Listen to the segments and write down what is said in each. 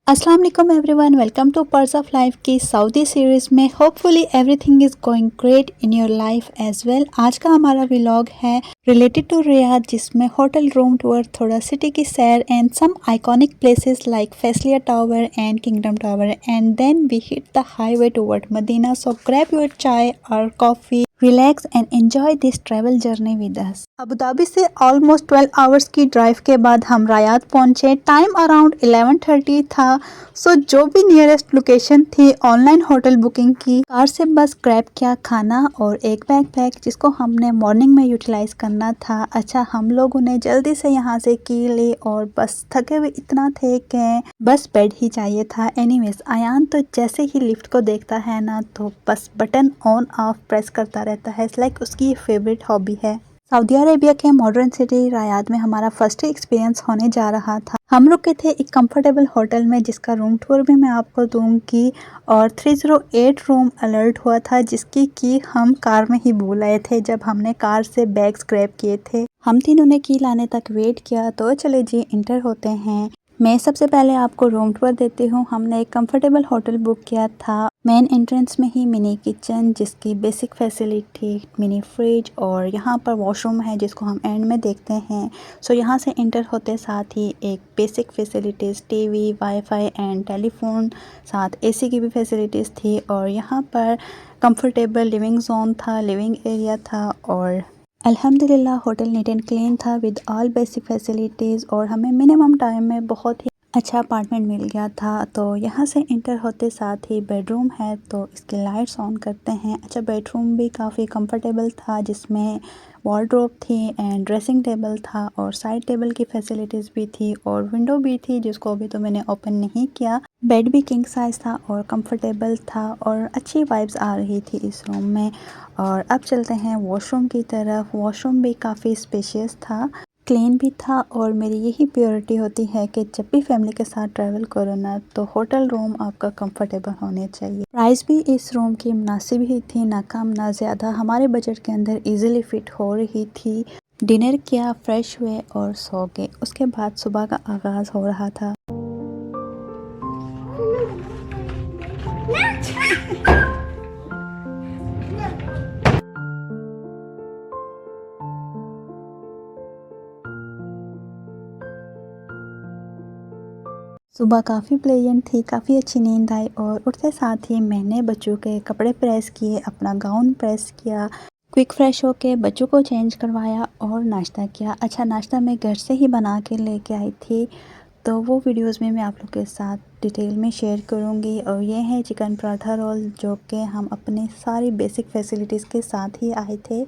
अस्सलाम वालेकुम everyone, welcome to purse of life की सऊदी सीरीज़ में। Hopefully everything is going great in your life as well. आज का हमारा व्लॉग है रिलेटेड टू रियाद, जिसमें होटल रूम टूर, थोड़ा सिटी की सैर and some iconic places like Faisaliah Tower and Kingdom Tower, and then we hit the highway toward Medina. So grab your chai और coffee, relax and enjoy this travel journey with us. Abu Dhabi से almost 12 hours की drive के बाद हम रायाद पहुंचे। Time around 11:30 था। सो जो भी नियरेस्ट लोकेशन थी, ऑनलाइन होटल बुकिंग की, कार से बस ग्रैब किया खाना और एक बैकपैक जिसको हमने मॉर्निंग में यूटिलाइज करना था। अच्छा, हम लोगों ने जल्दी से यहाँ से की ली और बस थके हुए इतना थे कि बस बेड ही चाहिए था। एनीवेज, अयान तो जैसे ही लिफ्ट को देखता है ना, तो बस बटन ऑन ऑफ प्रेस करता रहता है। इट्स लाइक उसकी फेवरेट हॉबी है। सऊदी अरेबिया के मॉडर्न सिटी रायाद में हमारा फर्स्ट एक्सपीरियंस होने जा रहा था। हम रुके थे एक कंफर्टेबल होटल में, जिसका रूम टूर भी मैं आपको दूंगी, और 308 रूम अलर्ट हुआ था, जिसकी की हम कार में ही भूल आए थे जब हमने कार से बैग्स ग्रैब किए थे। हम तीनों ने की लाने तक वेट किया, तो चले जी इंटर होते हैं। मैं सबसे पहले आपको रूम टूर देती हूँ। हमने एक कंफर्टेबल होटल बुक किया था। मेन एंट्रेंस में ही मिनी किचन, जिसकी बेसिक फैसिलिटी मिनी फ्रिज, और यहाँ पर वॉशरूम है जिसको हम एंड में देखते हैं। सो यहाँ से इंटर होते साथ ही एक basic facilities TV, wifi and telephone, साथ एसी की भी फैसिलिटीज़ थी। और यहाँ पर कंफर्टेबल लिविंग जोन था, लिविंग एरिया था, और अल्हम्दुलिल्लाह होटल नीट एंड क्लीन था विद ऑल बेसिक फैसिलिटीज़, और हमें मिनिमम टाइम में बहुत ही अच्छा अपार्टमेंट मिल गया था। तो यहाँ से इंटर होते साथ ही बेडरूम है, तो इसकी लाइट्स ऑन करते हैं। अच्छा, बेडरूम भी काफ़ी कंफर्टेबल था, जिसमें वार्डरोब थी एंड ड्रेसिंग टेबल था, और साइड टेबल की फैसिलिटीज़ भी थी, और विंडो भी थी जिसको अभी तो मैंने ओपन नहीं किया। बेड भी किंग साइज़ था और कंफर्टेबल था, और अच्छी वाइब्स आ रही थी इस रूम में। और अब चलते हैं वॉशरूम की तरफ। वॉशरूम भी काफ़ी स्पेशियस था, क्लीन भी था, और मेरी यही प्योरिटी होती है कि जब भी फैमिली के साथ ट्रैवल करो ना, तो होटल रूम आपका कंफर्टेबल होने चाहिए। प्राइस भी इस रूम की मुनासिब ही थी, ना कम ना ज़्यादा, हमारे बजट के अंदर इजीली फिट हो रही थी। डिनर किया, फ्रेश हुए और सो गए। उसके बाद सुबह का आगाज़ हो रहा था। सुबह काफ़ी प्लेजेंट थी, काफ़ी अच्छी नींद आई, और उठते साथ ही मैंने बच्चों के कपड़े प्रेस किए, अपना गाउन प्रेस किया, क्विक फ्रेश होके बच्चों को चेंज करवाया और नाश्ता किया। अच्छा, नाश्ता मैं घर से ही बना के लेके आई थी, तो वो वीडियोस में मैं आप लोग के साथ डिटेल में शेयर करूँगी। और ये है चिकन पराठा रोल, जो कि हम अपने सारी बेसिक फैसिलिटीज़ के साथ ही आए थे।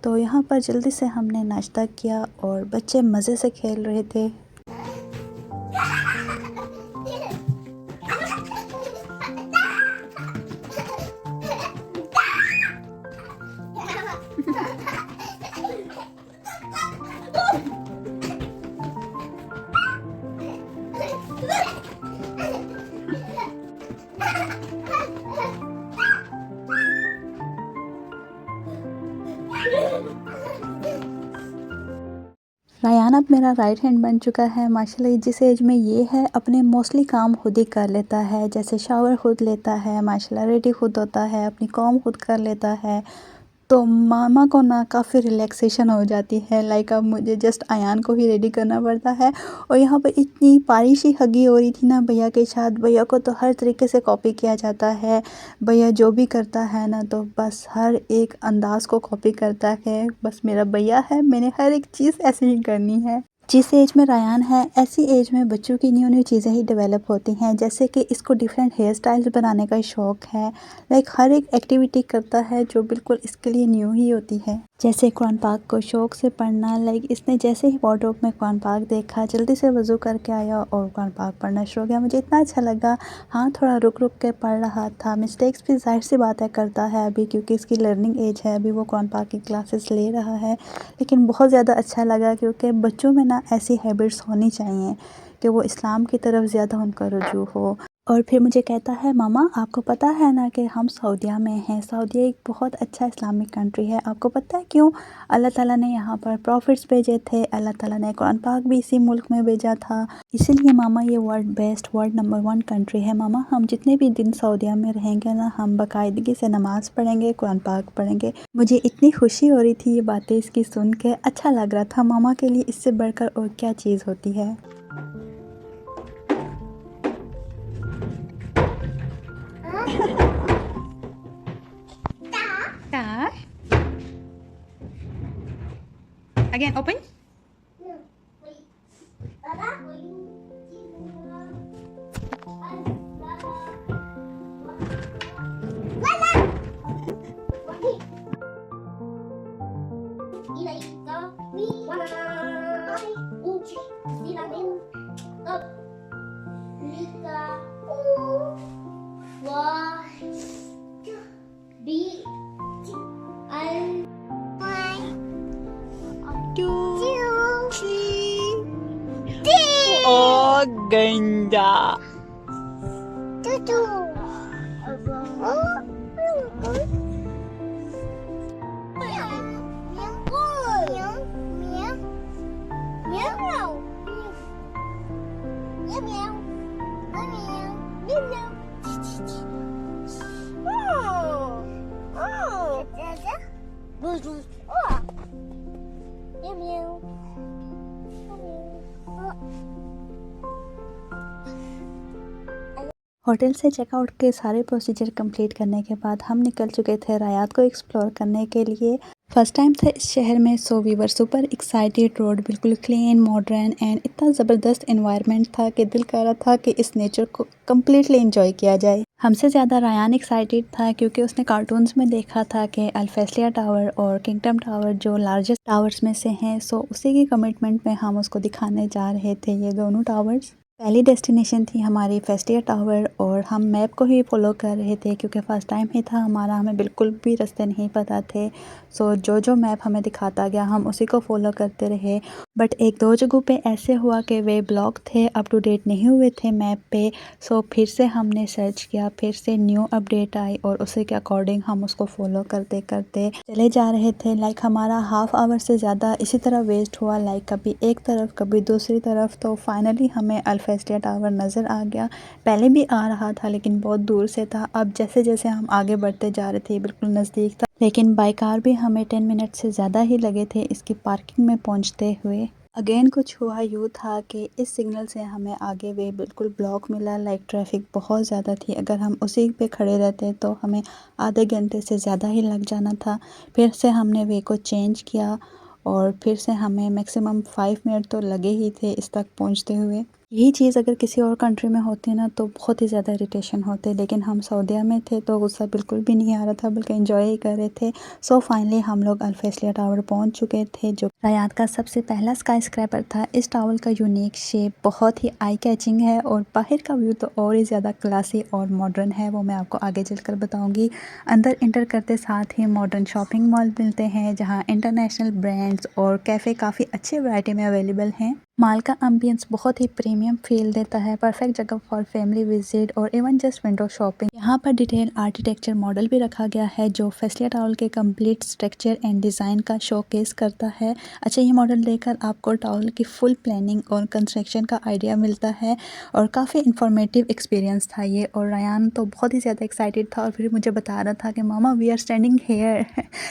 तो यहाँ पर जल्दी से हमने नाश्ता किया और बच्चे मज़े से खेल रहे थे। रायान अब मेरा राइट हैंड बन चुका है माशाल्लाह। जिस एज में ये है, अपने मोस्टली काम खुद ही कर लेता है, जैसे शावर खुद लेता है माशाल्लाह, रेडी खुद होता है, अपनी कॉम खुद कर लेता है। तो मामा को ना काफ़ी रिलैक्सेशन हो जाती है। लाइक अब मुझे जस्ट अयान को ही रेडी करना पड़ता है। और यहाँ पर इतनी बारिश ही हगी हो रही थी ना भैया के साथ। भैया को तो हर तरीके से कॉपी किया जाता है। भैया जो भी करता है ना, तो बस हर एक अंदाज को कॉपी करता है। बस मेरा भैया है, मैंने हर एक चीज़ ऐसे ही करनी है। जिस एज में रायान है, ऐसी एज में बच्चों की न्यू न्यू चीज़ें ही डेवलप होती हैं। जैसे कि इसको डिफरेंट हेयर स्टाइल्स बनाने का शौक़ है। लाइक हर एक एक्टिविटी करता है जो बिल्कुल इसके लिए न्यू ही होती है। जैसे कुरान पाक को शौक़ से पढ़ना। लाइक इसने जैसे ही वार्डरोब में कुरान पाक देखा, जल्दी से वज़ू करके आया और कुरान पाक पढ़ना शुरू हो गया। मुझे इतना अच्छा लगा। हाँ, थोड़ा रुक रुक के पढ़ रहा था। मिस्टेक्स भी ज़ाहिर सी बात है करता है अभी, क्योंकि इसकी लर्निंग एज है, अभी वो कुरान पाक की क्लासेस ले रहा है। लेकिन बहुत ज़्यादा अच्छा लगा, क्योंकि बच्चों में ना ऐसी हैबिट्स होनी चाहिए कि वो इस्लाम की तरफ ज़्यादा उनका रुजू हो। और फिर मुझे कहता है मामा आपको पता है ना कि हम सऊदीया में हैं। सऊदीया एक बहुत अच्छा इस्लामिक कंट्री है। आपको पता है क्यों? अल्लाह ताला ने यहाँ पर प्रॉफिट्स भेजे थे। अल्लाह ताला ने कुरान पाक भी इसी मुल्क में भेजा था। इसीलिए मामा ये world best, world number 1 country है। मामा हम जितने भी दिन सऊदीया में रहेंगे ना, हम बाकायदगी से नमाज़ पढ़ेंगे, कुरान पाक पढ़ेंगे। मुझे इतनी खुशी हो रही थी ये बातें इसकी सुन के, अच्छा लग रहा था। मामा के लिए इससे बढ़कर और क्या चीज़ होती है। Again, open. Oh, ganda. Hotel से चेकआउट के सारे प्रोसीजर कंप्लीट करने के बाद हम निकल चुके थे रायात को एक्सप्लोर करने के लिए। फर्स्ट टाइम था इस शहर में, so we were super excited. Road बिल्कुल क्लीन, मॉडर्न एंड इतना ज़बरदस्त एनवायरनमेंट था कि दिल कर रहा था कि इस नेचर को कम्प्लीटली इंजॉय किया जाए। हमसे ज़्यादा रायान एक्साइटेड था क्योंकि उसने कार्टून्स में देखा था कि अल फैसलिया टावर और किंगडम टावर जो लार्जेस्ट टावर्स में से हैं, सो उसी की कमिटमेंट में हम उसको दिखाने जा रहे थे ये दोनों टावर्स। पहली डेस्टिनेशन थी हमारी फेस्टिया टावर और हम मैप को ही फॉलो कर रहे थे क्योंकि फ़र्स्ट टाइम ही था हमारा, हमें बिल्कुल भी रास्ते नहीं पता थे। सो जो मैप हमें दिखाता गया हम उसी को फॉलो करते रहे। बट एक दो जगहों पे ऐसे हुआ कि वे ब्लॉक थे, अप टू डेट नहीं हुए थे मैप पे। सो फिर से हमने सर्च किया, फिर से न्यू अपडेट आई और उसी के अकॉर्डिंग हम उसको फॉलो करते करते चले जा रहे थे। लाइक हमारा हाफ आवर से ज़्यादा इसी तरह वेस्ट हुआ, लाइक कभी एक तरफ कभी दूसरी तरफ। तो फाइनली हमें अल फैसलिया टावर नज़र आ गया। पहले भी आ रहा था लेकिन बहुत दूर से था। अब जैसे जैसे हम आगे बढ़ते जा रहे थे बिल्कुल नज़दीक था, लेकिन बाई कार भी हमें 10 मिनट से ज़्यादा ही लगे थे इसकी पार्किंग में पहुंचते हुए। अगेन कुछ हुआ यूँ था कि इस सिग्नल से हमें आगे वे बिल्कुल ब्लॉक मिला, लाइक ट्रैफिक बहुत ज़्यादा थी। अगर हम उसी पे खड़े रहते तो हमें आधे घंटे से ज़्यादा ही लग जाना था। फिर से हमने वे को चेंज किया और फिर से हमें मैक्सिमम 5 मिनट तो लगे ही थे इस तक पहुंचते हुए। यही चीज़ अगर किसी और कंट्री में होती ना तो बहुत ही ज़्यादा इरिटेशन होते, लेकिन हम सऊदीया में थे तो गुस्सा बिल्कुल भी नहीं आ रहा था, बल्कि एंजॉय ही कर रहे थे। सो फाइनली हम लोग अल फैसलिया टावर पहुंच चुके थे जो रायात का सबसे पहला स्काई स्क्रैपर था। इस टावर का यूनिक शेप बहुत ही आई कैचिंग है और बाहर का व्यू तो और ही ज़्यादा क्लासी और मॉडर्न है, वो मैं आपको आगे चलकर बताऊँगी। अंदर इंटर करते साथ ही मॉडर्न शॉपिंग मॉल मिलते हैं जहाँ इंटरनेशनल ब्रांड्स और कैफ़े काफ़ी अच्छे वैरायटी में अवेलेबल हैं। मॉल का एम्बियंस बहुत ही प्रीमियम फील देता है, परफेक्ट जगह फॉर फैमिली विजिट और इवन जस्ट विंडो शॉपिंग। यहाँ पर डिटेल आर्किटेक्चर मॉडल भी रखा गया है जो फैसलिया टावर के कंप्लीट स्ट्रक्चर एंड डिज़ाइन का शोकेस करता है। अच्छा, ये मॉडल देखकर आपको टावर की फुल प्लानिंग और कंस्ट्रक्शन का आइडिया मिलता है और काफ़ी इंफॉर्मेटिव एक्सपीरियंस था ये। और रायान तो बहुत ही ज़्यादा एक्साइटेड था और फिर मुझे बता रहा था कि मामा we are standing here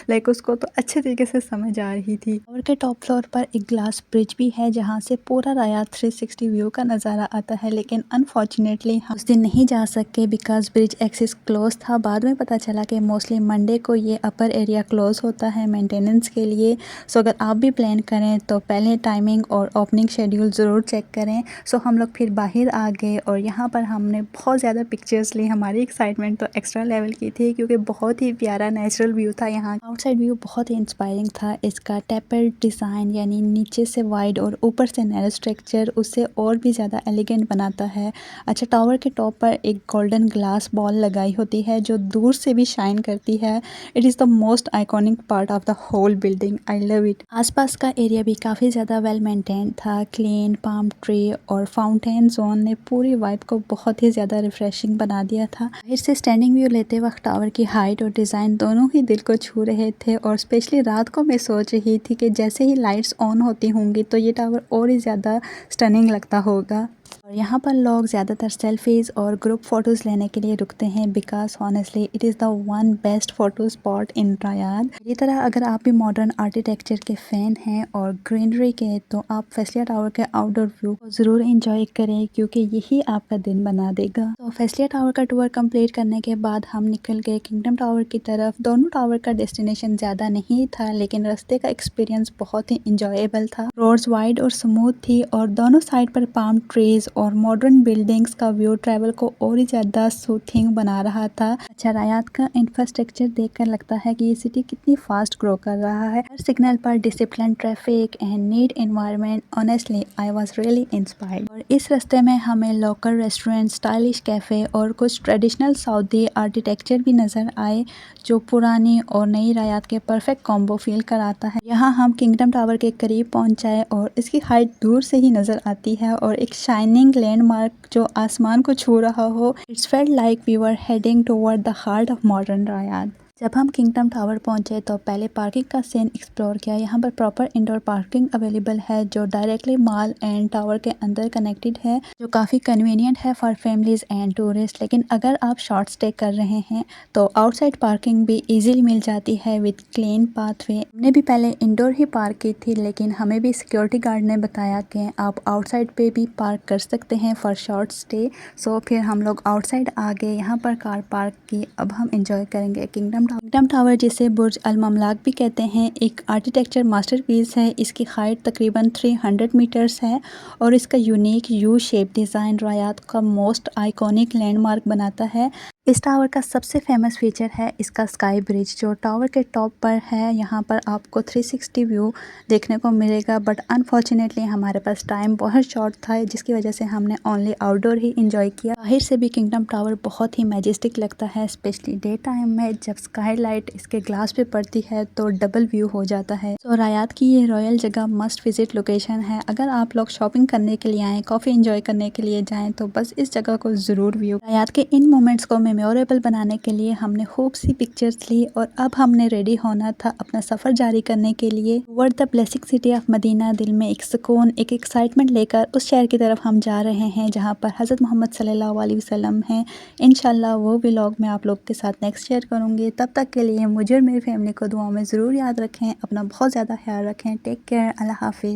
like उसको तो अच्छे तरीके से समझ आ रही थी। टावर के टॉप फ्लोर पर एक ग्लास ब्रिज भी है जहाँ से पूरा रायात 360 व्यू का नज़ारा आता है, लेकिन अनफॉर्चुनेटली हम उस दिन नहीं जा सके बिकॉज ब्रिज एक्सेस क्लोज था। बाद में पता चला कि मोस्टली मंडे को ये अपर एरिया क्लोज होता है मेंटेनेंस के लिए। सो अगर आप भी प्लान करें तो पहले टाइमिंग और ओपनिंग शेड्यूल ज़रूर चेक करें। सो हम लोग फिर बाहर आ गए और यहाँ पर हमने बहुत ज़्यादा पिक्चर्स ली। हमारी एक्साइटमेंट तो एक्स्ट्रा लेवल की थी क्योंकि बहुत ही प्यारा नेचुरल व्यू था। यहाँ आउटसाइड व्यू बहुत ही इंस्पायरिंग था। इसका टेपर्ड डिज़ाइन यानी नीचे से वाइड और ऊपर से नैरो स्ट्रक्चर उससे और भी ज़्यादा एलिगेंट बनाता है। अच्छा, टावर के टॉप पर एक गोल्डन ग्लास बॉल लगाई होती है जो दूर से भी शाइन करती है। It is the most iconic part of the whole building. I love it. आसपास का एरिया भी काफ़ी ज़्यादा वेल मेंटेन था। क्लीन पाम ट्री और फाउंटेन जोन ने पूरी वाइब को बहुत ही ज़्यादा रिफ्रेशिंग बना दिया था। बाहर से स्टैंडिंग व्यू लेते वक्त टावर की हाइट और डिज़ाइन दोनों ही दिल को छू रहे थे और स्पेशली रात को मैं सोच रही थी कि जैसे ही लाइट्स ऑन होती होंगी तो ये टावर और ही ज़्यादा स्टनिंग लगता होगा। और यहाँ पर लोग ज़्यादातर सेल्फीज़ और ग्रुप फ़ोटोज़ लेने के लिए रुकते हैं because honestly it is the one best photo spot in Riyadh. इसी तरह अगर आप भी मॉडर्न आर्किटेक्चर के फ़ैन हैं और ग्रीनरी के तो आप फैसलिया टावर के आउटडोर व्यू को ज़रूर इंजॉय करें क्योंकि यही आपका दिन बना देगा। तो फैसलिया टावर का टूर कंप्लीट करने के बाद हम निकल गए किंगडम टावर की तरफ। दोनों टावर का डेस्टिनेशन ज़्यादा नहीं था लेकिन रास्ते का एक्सपीरियंस बहुत ही इंजॉयबल था। रोड्स वाइड और स्मूथ थी और दोनों साइड पर पाम ट्रीज और मॉडर्न बिल्डिंग्स का व्यू ट्रैवल को और ही ज़्यादा सूथिंग बना रहा था। अच्छा, रायाद का इंफ्रास्ट्रक्चर देखकर लगता है कि ये सिटी कितनी फास्ट ग्रो कर रहा है। हर सिग्नल पर discipline traffic and neat environment. Honestly I was really inspired. और इस रास्ते में हमें लोकल रेस्टोरेंट, स्टाइलिश कैफ़े और कुछ ट्रेडिशनल सऊदी आर्किटेक्चर भी नज़र आए जो पुरानी और नई रायाद के परफेक्ट कॉम्बो फील कराता है। यहाँ हम किंगडम टावर के करीब पहुँच जाए और इसकी हाइट दूर से ही नज़र आती है और एक शाइनिंग लैंडमार्क जो आसमान को छू रहा हो। It's felt like we were heading toward the heart of modern Riyadh. जब हम किंगडम टावर पहुंचे तो पहले पार्किंग का सीन एक्सप्लोर किया। यहाँ पर प्रॉपर इंडोर पार्किंग अवेलेबल है जो डायरेक्टली मॉल एंड टावर के अंदर कनेक्टेड है, जो काफ़ी कन्वीनियंट है फॉर फैमिलीज एंड टूरिस्ट। लेकिन अगर आप शॉर्ट स्टे कर रहे हैं तो आउटसाइड पार्किंग भी इजीली मिल जाती है विद क्लीन पाथवे। हमने भी पहले इंडोर ही पार्क की थी लेकिन हमें भी सिक्योरिटी गार्ड ने बताया कि आप आउटसाइड पे भी पार्क कर सकते हैं फॉर शॉर्ट स्टे। सो फिर हम लोग आउटसाइड आ गए, यहाँ पर कार पार्क की। अब हम इंजॉय करेंगे किंगडम टावर जिसे बुर्ज अल ममलाक भी कहते हैं, एक आर्किटेक्चर मास्टरपीस है। इसकी हाइट तकरीबन 300 मीटर्स है और इसका यूनिक यू शेप डिज़ाइन रायाद का मोस्ट आइकॉनिक लैंडमार्क बनाता है। इस टावर का सबसे फेमस फीचर है इसका स्काई ब्रिज जो टावर के टॉप पर है। यहाँ पर आपको 360 व्यू देखने को मिलेगा बट अनफॉर्चुनेटली हमारे पास टाइम बहुत शॉर्ट था जिसकी वजह से हमने ओनली आउटडोर ही इंजॉय किया। बाहर से भी किंगडम टावर बहुत ही मैजेस्टिक लगता है, स्पेशली डे टाइम में जब स्काई लाइट इसके ग्लास पे पड़ती है तो डबल व्यू हो जाता है। तो रायाद की ये रॉयल जगह मस्ट विजिट लोकेशन है। अगर आप लोग शॉपिंग करने के लिए आएँ, कॉफ़ी इंजॉय करने के लिए जाएँ तो बस इस जगह को ज़रूर व्यू। रायाद के इन मोमेंट्स को मेमोरेबल बनाने के लिए हमने खूब सी पिक्चर्स ली और अब हमने रेडी होना था अपना सफ़र जारी करने के लिए toward the blessing city of Medina. दिल में एक सुकून, एक एक्साइटमेंट लेकर उस शहर की तरफ हम जा रहे हैं जहाँ पर हज़रत मोहम्मद सल्लल्लाहु अलैहि वसल्लम हैं। इंशाल्लाह वो व्लॉग मैं आप लोग के साथ नेक्स्ट शेयर करूँगी। तब तक के लिए मुझे और मेरी फैमिली को दुआ में ज़रूर याद रखें। अपना बहुत ज़्यादा ख्याल रखें। Take care. अल्लाह हाफिज़।